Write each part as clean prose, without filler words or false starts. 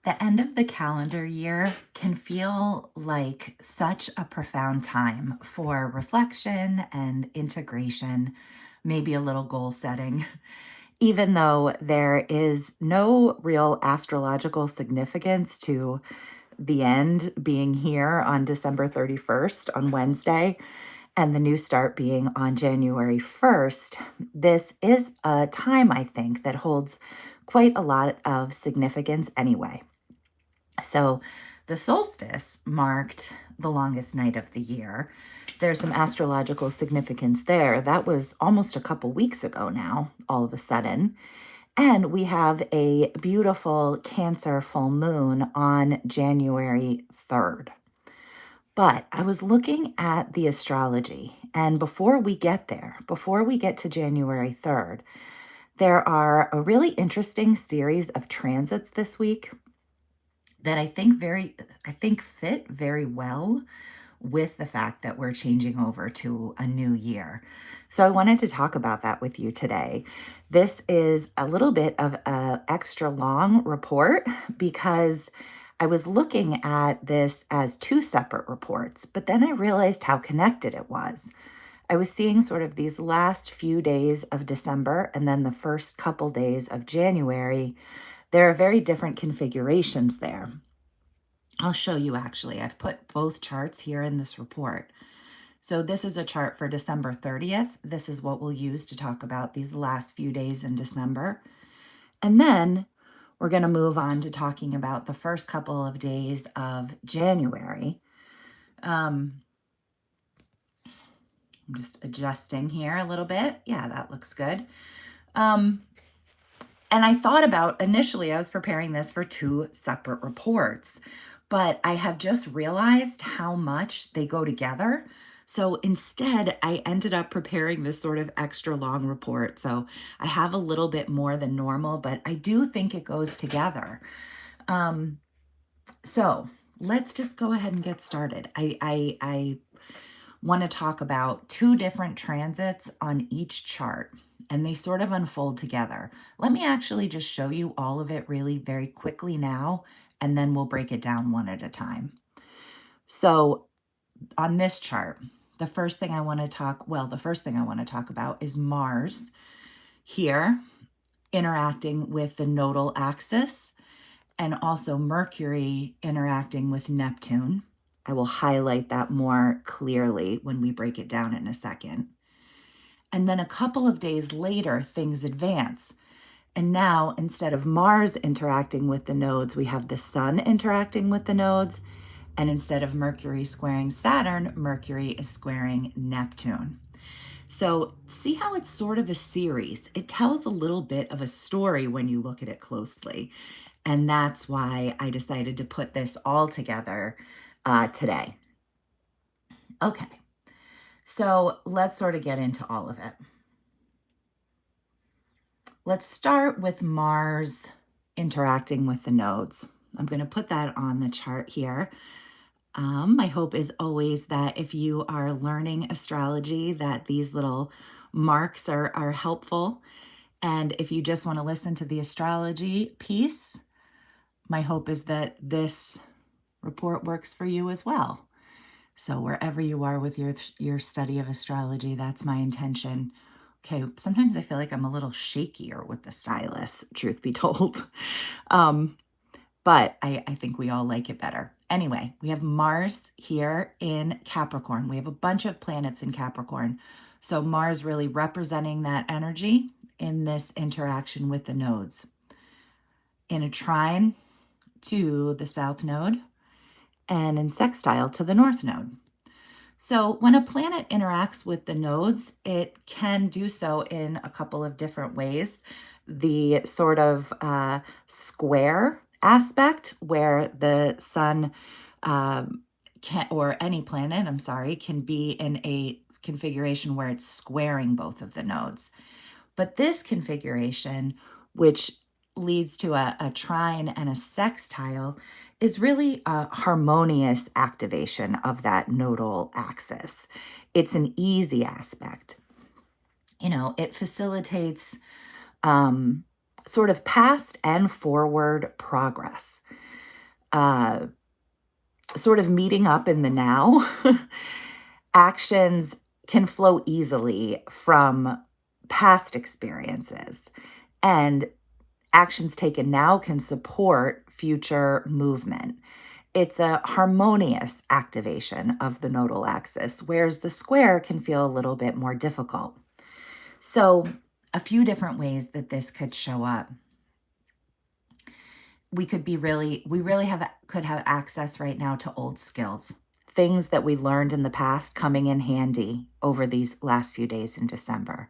The end of the calendar year can feel like such a profound time for reflection and integration, maybe a little goal setting, even though there is no real astrological significance to the end being here on December 31st on Wednesday and the new start being on January 1st. This is a time, I think, that holds quite a lot of significance anyway. So the solstice marked the longest night of the year. There's some astrological significance there. That was almost a couple weeks ago now, all of a sudden. And we have a beautiful Cancer full moon on January 3rd. But I was looking at the astrology, and before we get there, before we get to January 3rd, there are a really interesting series of transits this week that I think fit very well with the fact that we're changing over to a new year. So I wanted to talk about that with you today. This is a little bit of a extra long report because I was looking at this as two separate reports, but then I realized how connected it was. I was seeing sort of these last few days of December and then the first couple days of January. There are very different configurations there. I'll show you actually. I've put both charts here in this report. So this is a chart for December 30th. This is what we'll use to talk about these last few days in December. And then we're going to move on to talking about the first couple of days of January. I'm just adjusting here a little bit. Yeah, that looks good. And I thought about, initially, I was preparing this for two separate reports, but I have just realized how much they go together. So instead, I ended up preparing this sort of extra long report. So I have a little bit more than normal, but I do think it goes together. So let's just go ahead and get started. I want to talk about two different transits on each chart, and they sort of unfold together. Let me actually just show you all of it really very quickly now, and then we'll break it down one at a time. So on this chart, the first thing I want to talk about is Mars here interacting with the nodal axis, and also Mercury interacting with Neptune. I will highlight that more clearly when we break it down in a second. And then a couple of days later, things advance. And now, instead of Mars interacting with the nodes, we have the Sun interacting with the nodes. And instead of Mercury squaring Saturn, Mercury is squaring Neptune. So see how it's sort of a series. It tells a little bit of a story when you look at it closely. And that's why I decided to put this all together today. Okay, so let's sort of get into all of it. Let's start with Mars interacting with the nodes. I'm going to put that on the chart here. My hope is always that if you are learning astrology, that these little marks are helpful. And if you just want to listen to the astrology piece, my hope is that this report works for you as well. So wherever you are with your study of astrology, that's my intention. Okay, sometimes I feel like I'm a little shakier with the stylus, truth be told. But I think we all like it better. Anyway, we have Mars here in Capricorn. We have a bunch of planets in Capricorn. So Mars really representing that energy in this interaction with the nodes. In a trine to the south node and in sextile to the north node. So when a planet interacts with the nodes, it can do so in a couple of different ways. The sort of square aspect where the sun or any planet, can be in a configuration where it's squaring both of the nodes. But this configuration, which leads to a trine and a sextile, is really a harmonious activation of that nodal axis. It's an easy aspect. You know, it facilitates sort of past and forward progress. uh, sort of meeting up in the now, actions can flow easily from past experiences. And actions taken now can support future movement. It's a harmonious activation of the nodal axis, whereas the square can feel a little bit more difficult. So, a few different ways that this could show up. Could have access right now to old skills, things that we learned in the past coming in handy over these last few days in December.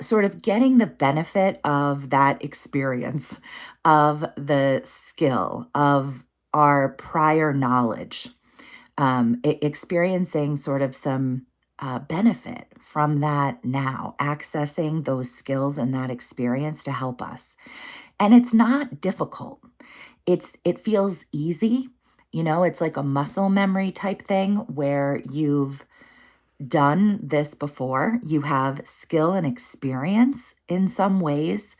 Sort of getting the benefit of that experience, of the skill, of our prior knowledge, experiencing sort of some benefit from that now, accessing those skills and that experience to help us. And it's not difficult. It feels easy. It's like a muscle memory type thing where you've done this before. You have skill and experience in some ways.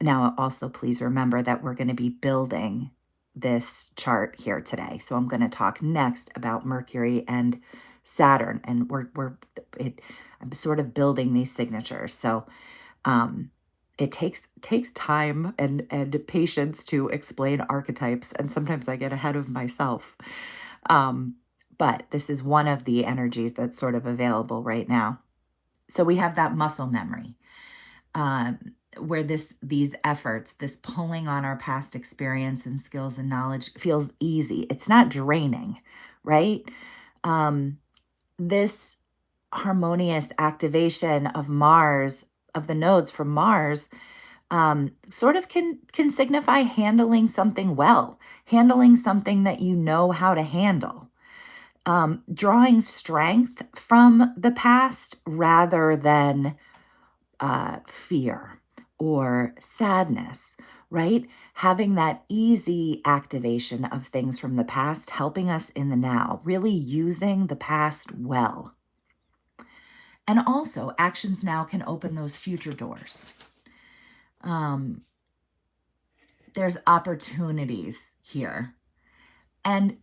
Now, also, please remember that we're going to be building this chart here today. So I'm going to talk next about Mercury and Saturn, and I'm sort of building these signatures. So it takes time and patience to explain archetypes, and sometimes I get ahead of myself. But this is one of the energies that's sort of available right now. So we have that muscle memory, where these efforts, this pulling on our past experience and skills and knowledge feels easy. It's not draining, right? This harmonious activation of Mars, of the nodes from Mars, sort of can signify handling something well, handling something that you know how to handle. Drawing strength from the past rather than fear or sadness, right? Having that easy activation of things from the past, helping us in the now, really using the past well. And also, actions now can open those future doors. There's opportunities here. And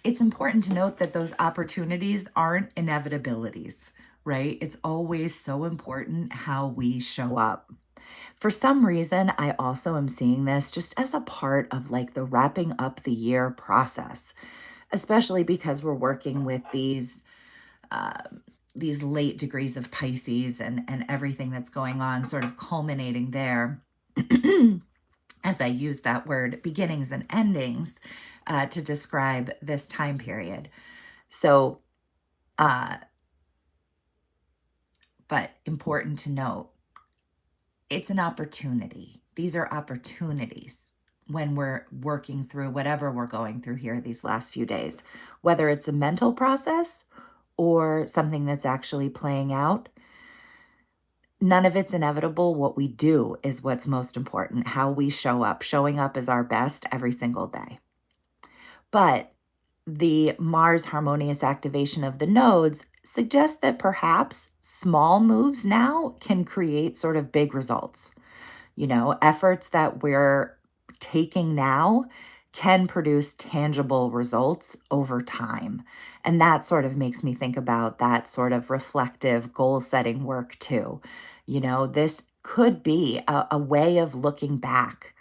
it's important to note that those opportunities aren't inevitabilities, right? It's always so important how we show up. For some reason, I also am seeing this just as a part of like the wrapping up the year process, especially because we're working with these late degrees of Pisces and everything that's going on, sort of culminating there. As I use that word, beginnings and endings, to describe this time period. So, but important to note, it's an opportunity. These are opportunities when we're working through whatever we're going through here these last few days, whether it's a mental process or something that's actually playing out. None of it's inevitable. What we do is what's most important, how we show up. Showing up is our best every single day. But the Mars harmonious activation of the nodes suggests that perhaps small moves now can create sort of big results. Efforts that we're taking now can produce tangible results over time. And that sort of makes me think about that sort of reflective goal setting work too. This could be a way of looking back.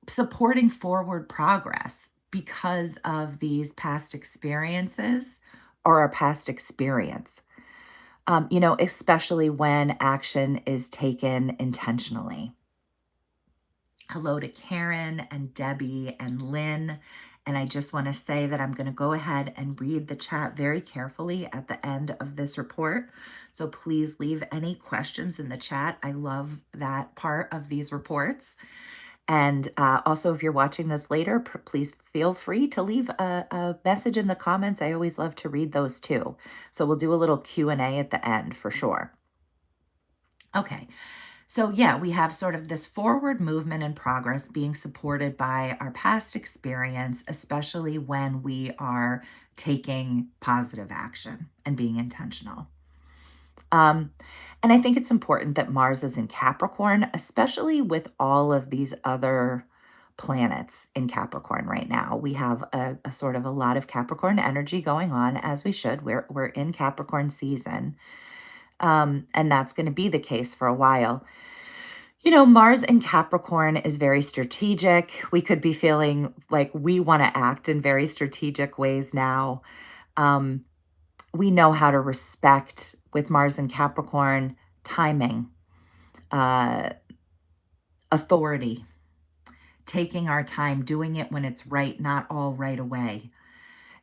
Supporting forward progress because of these past experiences or our past experience, especially when action is taken intentionally. Hello to Karen and Debbie and Lynn. And I just want to say that I'm going to go ahead and read the chat very carefully at the end of this report. So please leave any questions in the chat. I love that part of these reports. And also, if you're watching this later, please feel free to leave a message in the comments. I always love to read those too. So we'll do a little Q&A at the end for sure. Okay, so yeah, we have sort of this forward movement and progress being supported by our past experience, especially when we are taking positive action and being intentional. Um, and I think it's important that Mars is in Capricorn, especially with all of these other planets in Capricorn right now. We have a sort of a lot of Capricorn energy going on, as we should. We're in Capricorn season. And that's going to be the case for a while. You know, Mars in Capricorn is very strategic. We could be feeling like we want to act in very strategic ways now. Um, we know how to respect, with Mars in Capricorn, timing, uh, authority, taking our time, doing it when it's right, not all right away.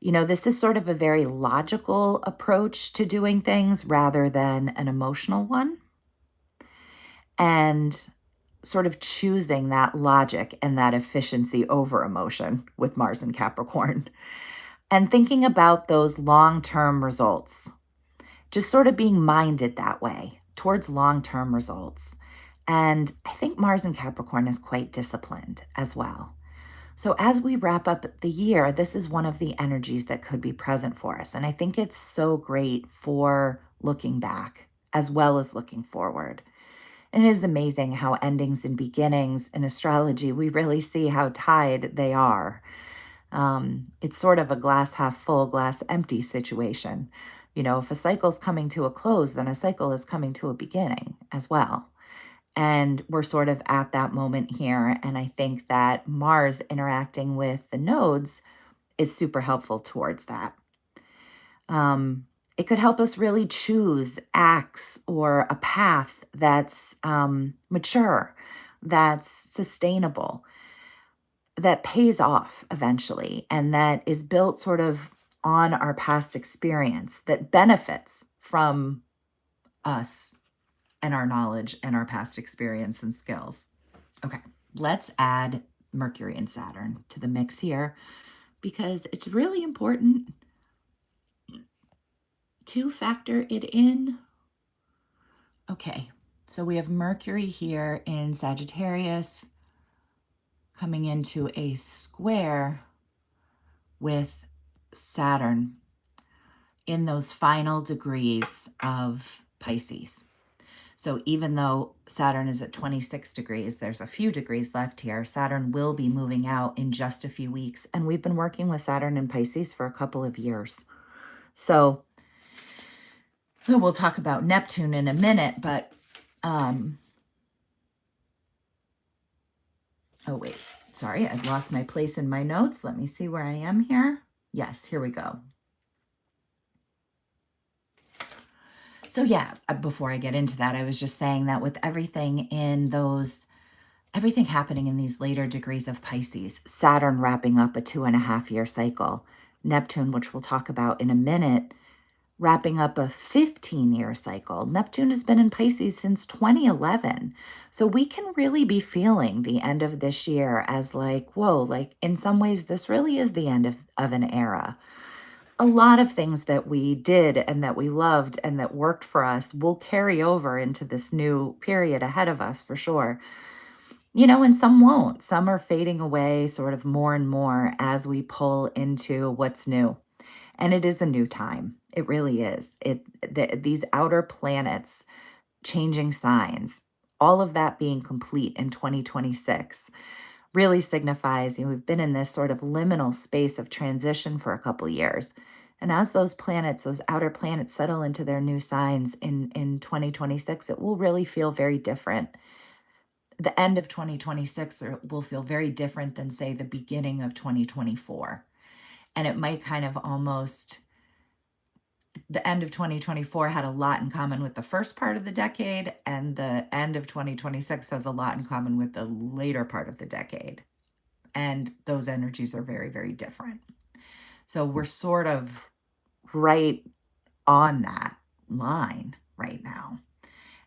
You know, this is sort of a very logical approach to doing things rather than an emotional one. And sort of choosing that logic and that efficiency over emotion with Mars and Capricorn, and thinking about those long-term results, just sort of being minded that way towards long-term results. And I think Mars and Capricorn is quite disciplined as well. So as we wrap up the year, this is one of the energies that could be present for us. And I think it's so great for looking back as well as looking forward. And it is amazing how endings and beginnings in astrology, we really see how tied they are. It's sort of a glass half full, glass empty situation. You know, if a cycle's coming to a close, then a cycle is coming to a beginning as well. And we're sort of at that moment here. And I think that Mars interacting with the nodes is super helpful towards that. It could help us really choose acts or a path that's mature, that's sustainable, that pays off eventually, and that is built sort of on our past experience, that benefits from us and our knowledge and our past experience and skills. Okay, let's add Mercury and Saturn to the mix here because it's really important to factor it in. Okay, so we have Mercury here in Sagittarius coming into a square with Saturn in those final degrees of Pisces. So even though Saturn is at 26 degrees, there's a few degrees left here. Saturn will be moving out in just a few weeks. And we've been working with Saturn and Pisces for a couple of years. So we'll talk about Neptune in a minute, but, oh wait, sorry, I've lost my place in my notes. Let me see where I am here. Yes, here we go. So yeah, before I get into that, I was just saying that with everything happening in these later degrees of Pisces, Saturn wrapping up a 2.5-year cycle, Neptune, which we'll talk about in a minute, wrapping up a 15-year cycle. Neptune has been in Pisces since 2011. So we can really be feeling the end of this year as like, whoa, like in some ways, this really is the end of an era. A lot of things that we did and that we loved and that worked for us will carry over into this new period ahead of us for sure. You know, and some won't. Some are fading away sort of more and more as we pull into what's new. And it is a new time. It really is. These outer planets changing signs, all of that being complete in 2026 really signifies, you know, we've been in this sort of liminal space of transition for a couple of years. And as those planets, those outer planets settle into their new signs in 2026, it will really feel very different. The end of 2026 will feel very different than, say, the beginning of 2024. And it might kind of almost, the end of 2024 had a lot in common with the first part of the decade, and the end of 2026 has a lot in common with the later part of the decade. And those energies are very, very different. So we're sort of right on that line right now.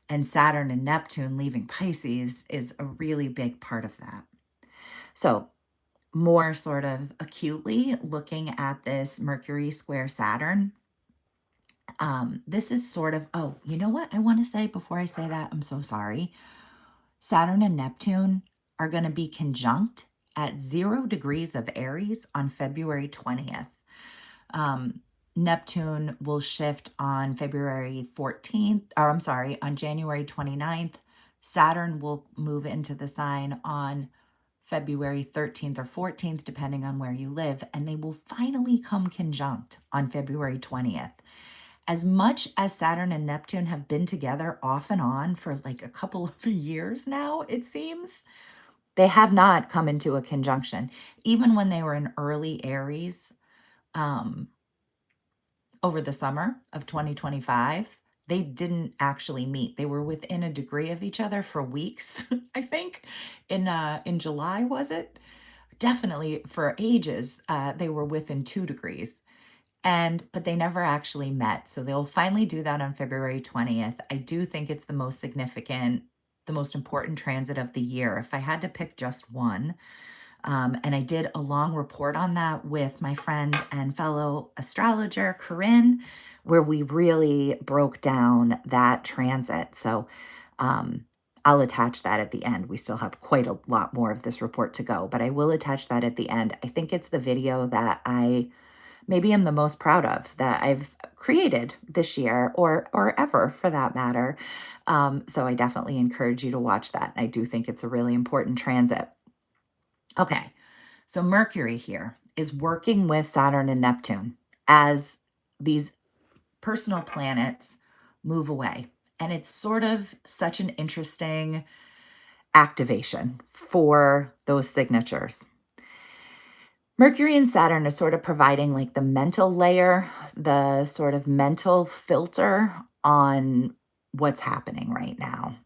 And Saturn and Neptune leaving Pisces is a really big part of that. So more sort of acutely looking at this Mercury square Saturn, this is sort of, oh, you know what I want to say before I say that? I'm so sorry. Saturn and Neptune are going to be conjunct at 0 degrees of Aries on February 20th. Neptune will shift on February 14th, or I'm sorry, on January 29th. Saturn will move into the sign on February 13th or 14th, depending on where you live, and they will finally come conjunct on February 20th. As much as Saturn and Neptune have been together off and on for like a couple of years now, it seems, they have not come into a conjunction. Even when they were in early Aries, um, over the summer of 2025, they didn't actually meet. They were within a degree of each other for weeks, I think. In July, was it? Definitely for ages, they were within 2 degrees. But they never actually met. So they'll finally do that on February 20th. I do think it's the most significant, the most important transit of the year. If I had to pick just one, and I did a long report on that with my friend and fellow astrologer, Corinne, where we really broke down that transit. So I'll attach that at the end. We still have quite a lot more of this report to go, but I will attach that at the end. I think it's the video that I maybe am the most proud of that I've created this year or ever for that matter. So I definitely encourage you to watch that. I do think it's a really important transit. Okay, so Mercury here is working with Saturn and Neptune as these personal planets move away. And it's sort of such an interesting activation for those signatures. Mercury and Saturn are sort of providing like the mental layer, the sort of mental filter on what's happening right now.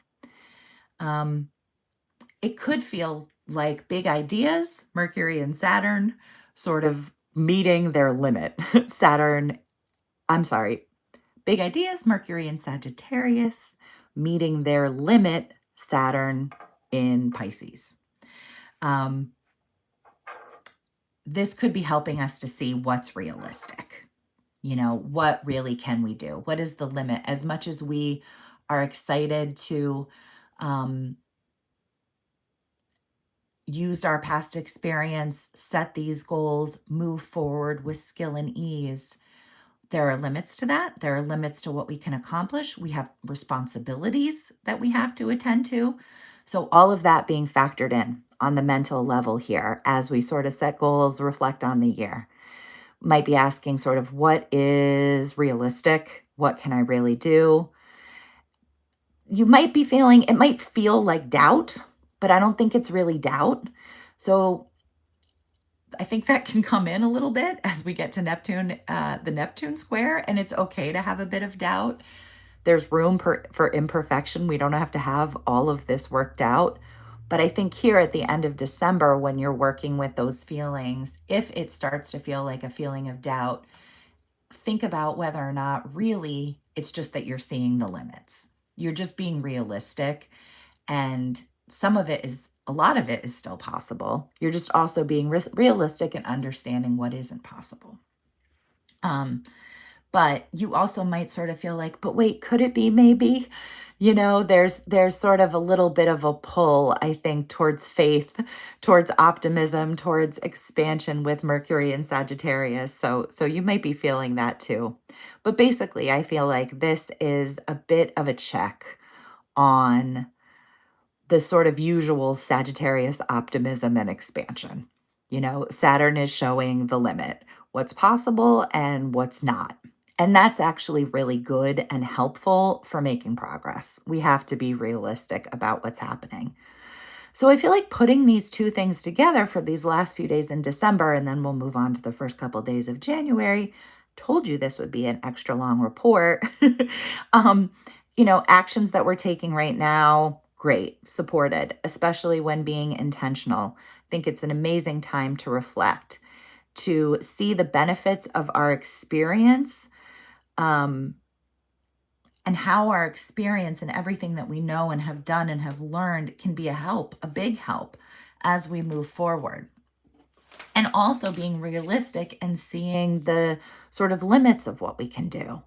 It could feel like big ideas, Mercury and Saturn sort of meeting their limit. Big ideas, Mercury and Sagittarius meeting their limit, Saturn in Pisces. This could be helping us to see what's realistic. You know, what really can we do? What is the limit? As much as we are excited to use our past experience, set these goals, move forward with skill and ease, there are limits to that. There are limits to what we can accomplish. We have responsibilities that we have to attend to. So all of that being factored in on the mental level here as we sort of set goals, reflect on the year. Might be asking sort of what is realistic? What can I really do? You might be feeling, it might feel like doubt, but I don't think it's really doubt. So I think that can come in a little bit as we get to Neptune, the Neptune square, and it's okay to have a bit of doubt. There's room for imperfection. We don't have to have all of this worked out. But I think here at the end of December, when you're working with those feelings, if it starts to feel like a feeling of doubt, think about whether or not really it's just that you're seeing the limits. You're just being realistic, and a lot of it is still possible. You're just also being realistic and understanding what isn't possible. But you also might sort of feel like, but wait, could it be maybe? You know, there's sort of a little bit of a pull, I think, towards faith, towards optimism, towards expansion with Mercury and Sagittarius. So you might be feeling that too. But basically, I feel like this is a bit of a check on the sort of usual Sagittarius optimism and expansion. You know, Saturn is showing the limit, what's possible and what's not. And that's actually really good and helpful for making progress. We have to be realistic about what's happening. So I feel like putting these two things together for these last few days in December, and then we'll move on to the first couple of days of January. Told you this would be an extra long report. You know, actions that we're taking right now, great, supported, especially when being intentional. I think it's an amazing time to reflect, to see the benefits of our experience, and how our experience and everything that we know and have done and have learned can be a help, a big help as we move forward. And also being realistic and seeing the sort of limits of what we can do.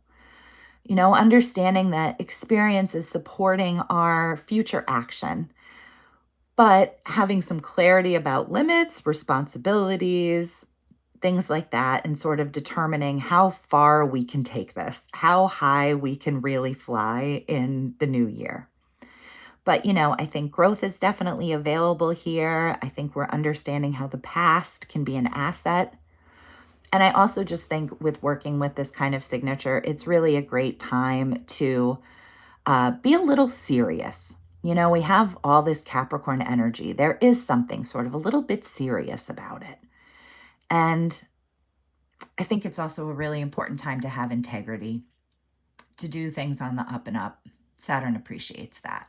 You know, understanding that experience is supporting our future action, but having some clarity about limits, responsibilities, things like that, and sort of determining how far we can take this, how high we can really fly in the new year. But, I think growth is definitely available here. I think we're understanding how the past can be an asset. And I also just think with working with this kind of signature, it's really a great time to be a little serious. We have all this Capricorn energy. There is something sort of a little bit serious about it. And I think it's also a really important time to have integrity, to do things on the up and up. Saturn appreciates that.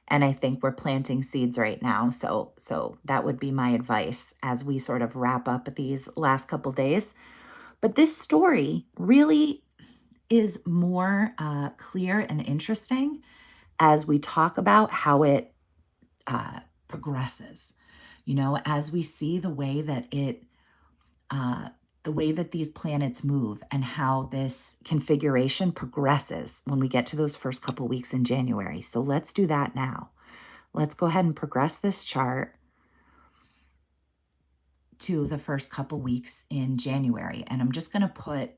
And I think we're planting seeds right now. So that would be my advice as we sort of wrap up these last couple days. But this story really is more clear and interesting as we talk about how it progresses. As we see the way that these planets move and how this configuration progresses when we get to those first couple weeks in January. So let's do that now. Let's go ahead and progress this chart to the first couple weeks in January. And I'm just going to put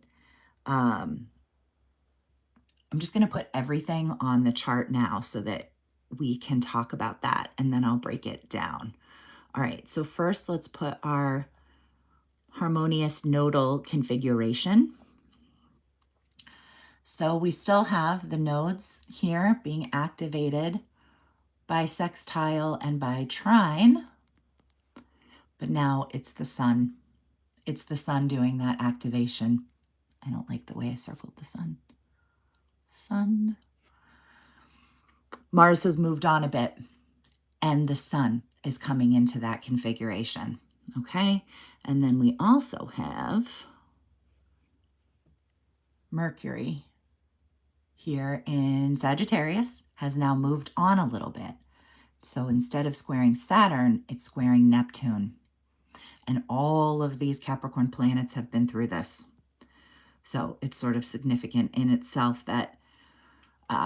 everything on the chart now so that we can talk about that, and then I'll break it down. All right, so first let's put our harmonious nodal configuration. So we still have the nodes here being activated by sextile and by trine, but now it's the sun. It's the sun doing that activation. I don't like the way I circled the sun. Sun. Mars has moved on a bit, and the sun is coming into that configuration. Okay, and then we also have Mercury here in Sagittarius has now moved on a little bit. So instead of squaring Saturn, it's squaring Neptune. And all of these Capricorn planets have been through this. So it's sort of significant in itself that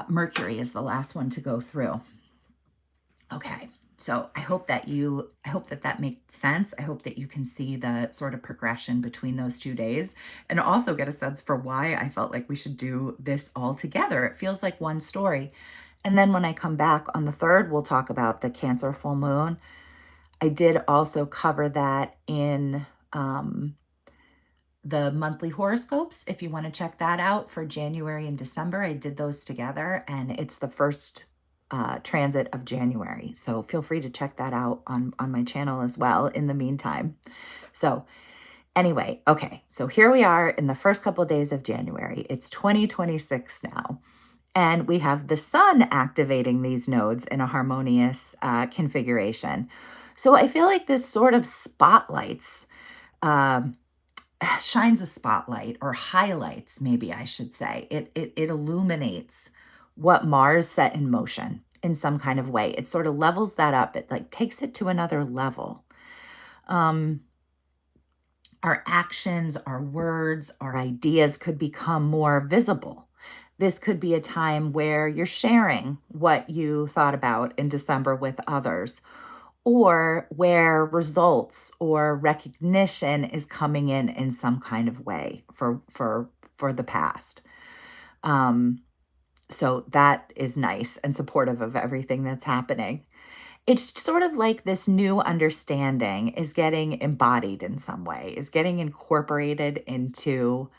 Mercury is the last one to go through. Okay, so I hope that that makes sense. I hope that you can see the sort of progression between those 2 days, and also get a sense for why I felt like we should do this all together. It feels like one story. And then when I come back on the 3rd, we'll talk about the Cancer full moon. I did also cover that in the monthly horoscopes. If you want to check that out for January and December, I did those together, and it's the first transit of January. So feel free to check that out on my channel as well in the meantime. So anyway, okay, so here we are in the first couple of days of January. It's 2026 now. And we have the sun activating these nodes in a harmonious configuration. So I feel like this sort of spotlights, shines a spotlight, or highlights, maybe I should say. It illuminates what Mars set in motion in some kind of way. It sort of levels that up. It like takes it to another level. Our actions, our words, our ideas could become more visible. This could be a time where you're sharing what you thought about in December with others, or where results or recognition is coming in some kind of way for the past. So that is nice and supportive of everything that's happening. It's sort of like this new understanding is getting embodied in some way, is getting incorporated into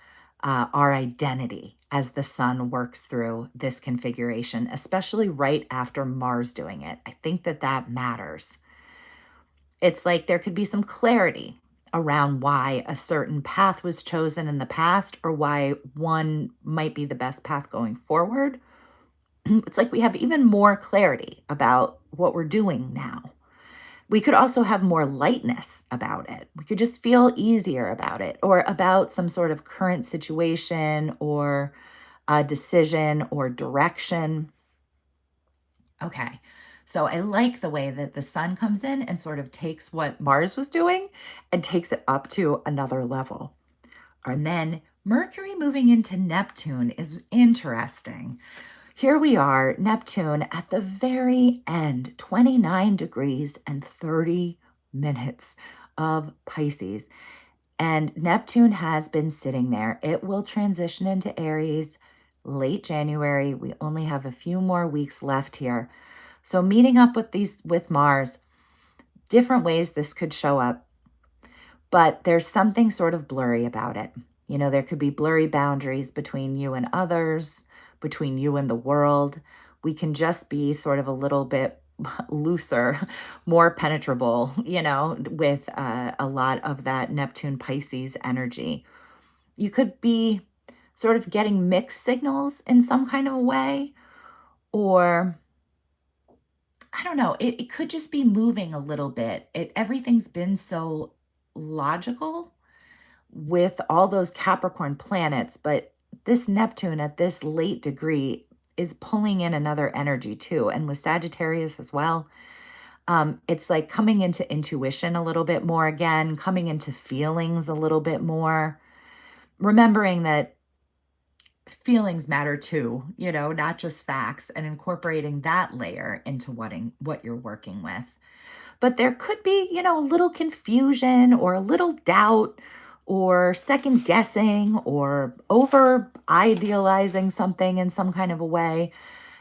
our identity as the sun works through this configuration, especially right after Mars doing it. I think that matters. It's like there could be some clarity around why a certain path was chosen in the past, or why one might be the best path going forward. It's like we have even more clarity about what we're doing now. We could also have more lightness about it. We could just feel easier about it, or about some sort of current situation or a decision or direction. Okay, so I like the way that the sun comes in and sort of takes what Mars was doing and takes it up to another level. And then Mercury moving into Neptune is interesting. Here we are, Neptune at the very end, 29 degrees and 30 minutes of Pisces. And Neptune has been sitting there. It will transition into Aries late January. We only have a few more weeks left here. So meeting up with Mars, different ways this could show up, but there's something sort of blurry about it. You know, there could be blurry boundaries between you and others, between you and the world. We can just be sort of a little bit looser, more penetrable, you know, with a lot of that Neptune Pisces energy. You could be sort of getting mixed signals in some kind of a way, or I don't know, it could just be moving a little bit. Everything's been so logical with all those Capricorn planets, but this Neptune at this late degree is pulling in another energy too. And with Sagittarius as well, it's like coming into intuition a little bit more again, coming into feelings a little bit more, remembering that feelings matter too, you know, not just facts, and incorporating that layer into what you're working with. But there could be, you know, a little confusion or a little doubt or second guessing or over idealizing something in some kind of a way,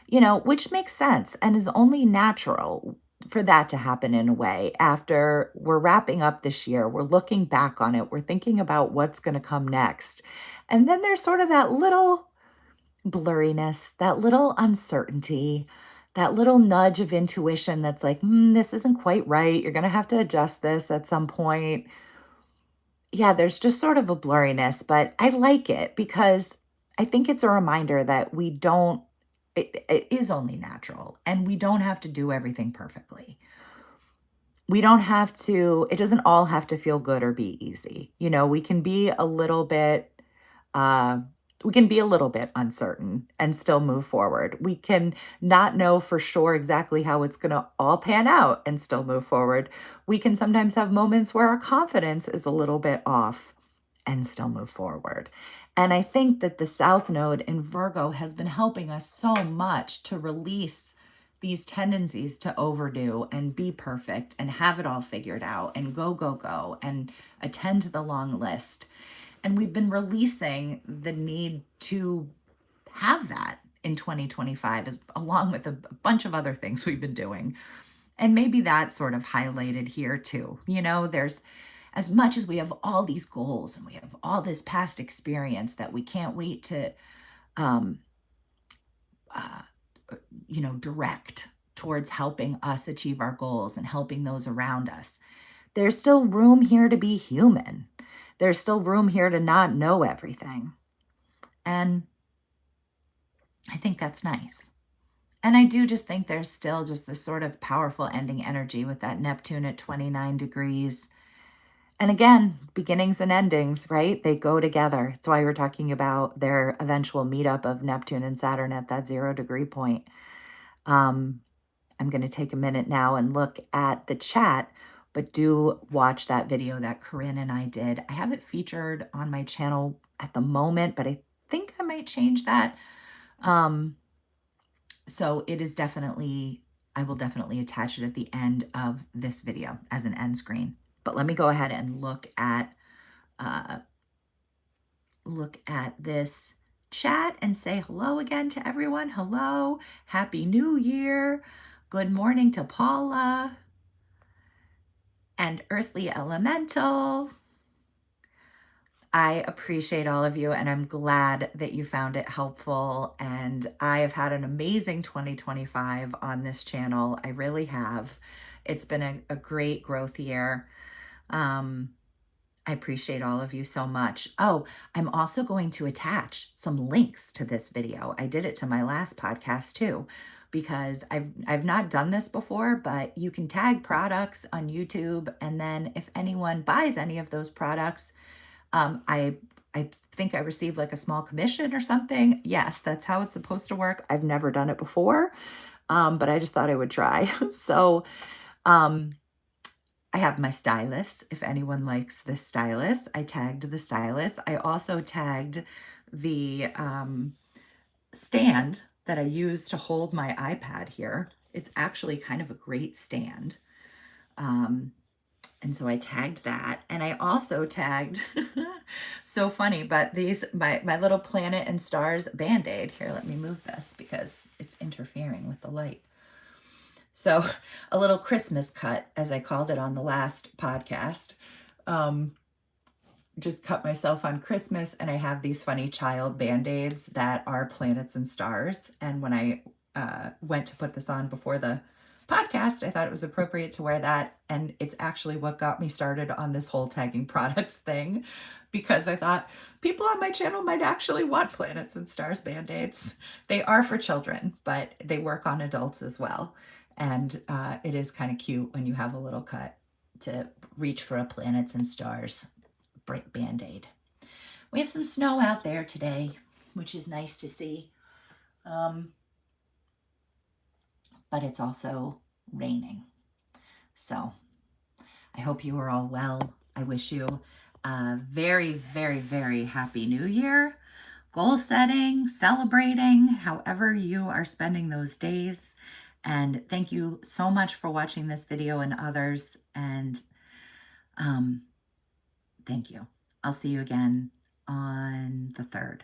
you know, which makes sense and is only natural for that to happen in a way. After we're wrapping up this year, we're looking back on it, we're thinking about what's going to come next. And then there's sort of that little blurriness, that little uncertainty, that little nudge of intuition that's like, this isn't quite right. You're going to have to adjust this at some point. Yeah, there's just sort of a blurriness, but I like it because I think it's a reminder that it is only natural and we don't have to do everything perfectly. We don't have to, it doesn't all have to feel good or be easy. You know, uh, we can be a little bit uncertain and still move forward. We can not know for sure exactly how it's going to all pan out and still move forward. We can sometimes have moments where our confidence is a little bit off and still move forward. And I think that the South Node in Virgo has been helping us so much to release these tendencies to overdo and be perfect and have it all figured out and go, go, go and attend to the long list. And we've been releasing the need to have that in 2025, along with a bunch of other things we've been doing. And maybe that's sort of highlighted here too. You know, there's as much as we have all these goals and we have all this past experience that we can't wait to, um, uh, direct towards helping us achieve our goals and helping those around us. There's still room here to be human. There's still room here to not know everything. And I think that's nice. And I do just think there's still just this sort of powerful ending energy with that Neptune at 29 degrees. And again, beginnings and endings, right? They go together. That's why we're talking about their eventual meetup of Neptune and Saturn at that 0 degree point. I'm going to take a minute now and look at the chat, but do watch that video that Corinne and I did. I have it featured on my channel at the moment, but I think I might change that. So it is definitely, I will definitely attach it at the end of this video as an end screen. But let me go ahead and look at this chat and say hello again to everyone. Hello, Happy New Year. Good morning to Paula and Earthly Elemental. I appreciate all of you and I'm glad that you found it helpful. And I have had an amazing 2025 on this channel. I really have. It's been a great growth year. I appreciate all of you so much. Oh, I'm also going to attach some links to this video. I did it to my last podcast too, because I've not done this before, but you can tag products on YouTube. And then if anyone buys any of those products, I think I received like a small commission or something. Yes, that's how it's supposed to work. I've never done it before, but I just thought I would try. So, I have my stylus. If anyone likes this stylus, I tagged the stylus. I also tagged the stand that I use to hold my iPad here. It's actually kind of a great stand. And so I tagged that. And I also tagged, so funny, but these, my little planet and stars Band-Aid. Here, let me move this because it's interfering with the light. So a little Christmas cut, as I called it on the last podcast. Just cut myself on Christmas, and I have these funny child Band-Aids that are planets and stars. And when I went to put this on before the podcast, I thought it was appropriate to wear that. And it's actually what got me started on this whole tagging products thing, because I thought people on my channel might actually want planets and stars Band-Aids. They are for children, but they work on adults as well. And it is kind of cute when you have a little cut to reach for a planets and stars Band-Aid. We have some snow out there today, which is nice to see. But it's also raining. So I hope you are all well. I wish you a very, very, very happy new year. Goal setting, celebrating, however you are spending those days. And thank you so much for watching this video and others. And thank you. I'll see you again on the 3rd.